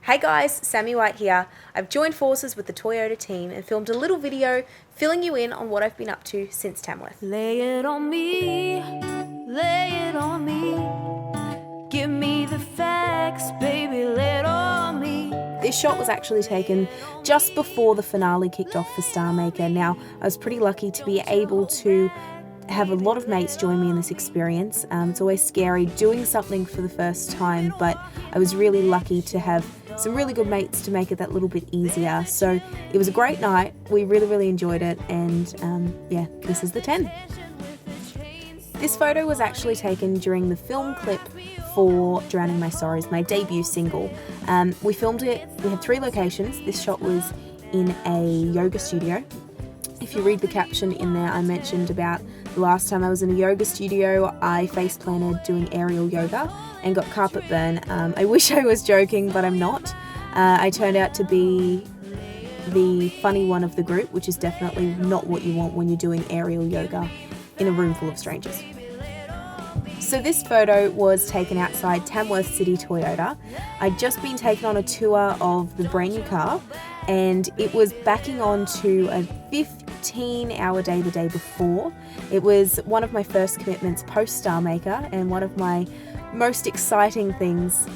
Hey guys, Sammy White here. I've joined forces with the Toyota team and filmed a little video filling you in on what I've been up to since Tamworth. Lay it on me, lay it on me. Give me the facts, baby, lay it on me. This shot was actually taken just before the finale kicked off for Star Maker. Now, I was pretty lucky to be able to have a lot of mates join me in this experience. It's always scary doing something for the first time, but I was really lucky to have some really good mates to make it that little bit easier. So it was a great night. We really enjoyed it, and yeah, this is the 10. This photo was actually taken during the film clip for Drowning My Sorrows, my debut single. We filmed it, we had 3 locations. This shot was in a yoga studio. If you read the caption in there, I mentioned about the last time I was in a yoga studio, I face planted doing aerial yoga and got carpet burn. I wish I was joking, but I'm not. I turned out to be the funny one of the group, which is definitely not what you want when you're doing aerial yoga in a room full of strangers. So this photo was taken outside Tamworth City Toyota. I'd just been taken on a tour of the brand new car, and it was backing onto a 15-hour day the day before. It was one of my first commitments post Star Maker and one of my most exciting things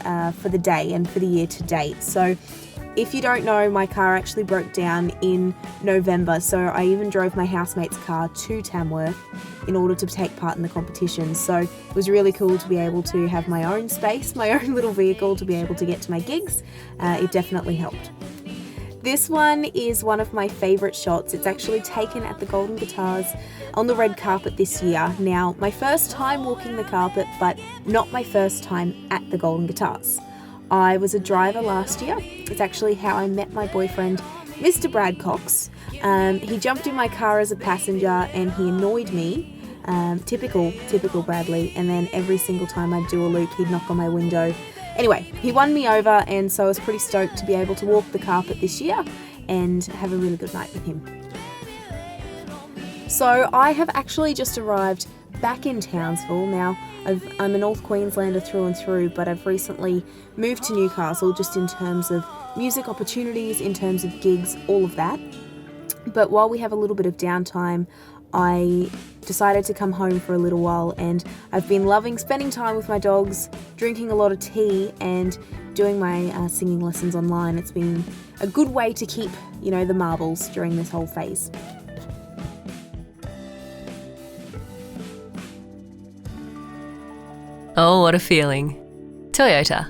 for the day and for the year to date. So if you don't know, my car actually broke down in November, so I even drove my housemate's car to Tamworth in order to take part in the competition. So it was really cool to be able to have my own space, my own little vehicle to be able to get to my gigs. It definitely helped. This one is one of my favourite shots. It's actually taken at the Golden Guitars on the red carpet this year. Now, my first time walking the carpet, but not my first time at the Golden Guitars. I was a driver last year. It's actually how I met my boyfriend, Mr. Brad Cox. He jumped in my car as a passenger and he annoyed me. Typical Bradley. And then every single time I'd do a loop, he'd knock on my window. Anyway, he won me over, and so I was pretty stoked to be able to walk the carpet this year and have a really good night with him. So I have actually just arrived back in Townsville. Now, I'm a North Queenslander through and through, but I've recently moved to Newcastle just in terms of music opportunities, in terms of gigs, all of that. But while we have a little bit of downtime, I decided to come home for a little while, and I've been loving spending time with my dogs, drinking a lot of tea, and doing my singing lessons online. It's been a good way to keep, the marbles during this whole phase. Oh, what a feeling. Toyota.